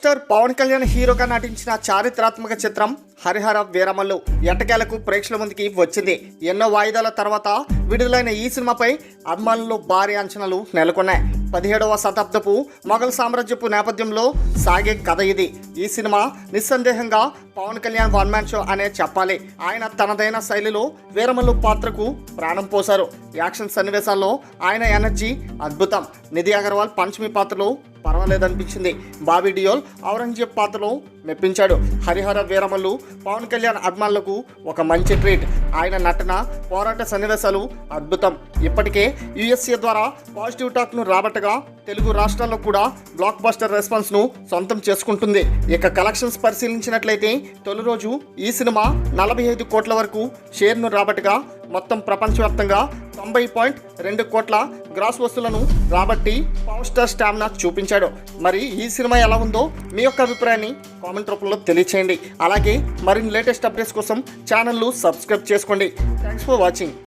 Star Pawan Kalyan హీరోగా నటించిన చారిత్రాత్మక చిత్రం హరిహర వీరమల్లు ఎట్టకేలకు ప్రేక్షకుల ముందుకి వచ్చింది. ఎన్నో వాయిదాల తర్వాత విడుదలైన ఈ సినిమాపై అభిమానులు భారీ అంచనాలు నెలకొన్నాయి. 17వ శతాబ్దపు మొఘల్ సామ్రాజ్యపు నేపథ్యంలో సాగే కథ ఇది. ఈ సినిమా నిస్సందేహంగా Pawan Kalyan one man show అనే చెప్పాలి. ఆయన తనదైన శైలిలో వీరమల్లు పాత్రకు ప్రాణం పోశారు. యాక్షన్ సన్నివేశాల్లో ఆయన ఎనర్జీ అద్భుతం. నిధి అగర్వాల్ పంచమి పాత్రలో పర్వాలేదనిపించింది. బాబీ డియోల్ ఔరంగజేబ్ పాత్రలో మెప్పించాడు. హరిహర వీరమల్లు పవన్ కళ్యాణ్ అభిమానులకు ఒక మంచి ట్రీట్. ఆయన నటన, పోరాట సన్నివేశాలు అద్భుతం. ఇప్పటికే యుఎస్ఏ ద్వారా పాజిటివ్ టాక్ను రాబట్టగా తెలుగు రాష్ట్రాల్లో కూడా బ్లాక్ బస్టర్ రెస్పాన్స్ను సొంతం చేసుకుంటుంది. ఇక కలెక్షన్స్ పరిశీలించినట్లయితే తొలి రోజు ఈ సినిమా 45 కోట్ల వరకు షేర్ను రాబట్టగా మొత్తం ప్రపంచవ్యాప్తంగా 90.2 కోట్ల గ్రాస్ వసూలను రాబట్టి పవర్ స్టార్ స్టామినా చూపించాడు. మరి ఈ సినిమా ఎలా ఉందో మీ యొక్క అభిప్రాయాన్ని కామెంట్ రూపంలో తెలియచేయండి. అలాగే మరిన్ని లేటెస్ట్ అప్డేట్స్ కోసం ఛానల్ను సబ్స్క్రైబ్ చేసుకోండి. Thanks for watching.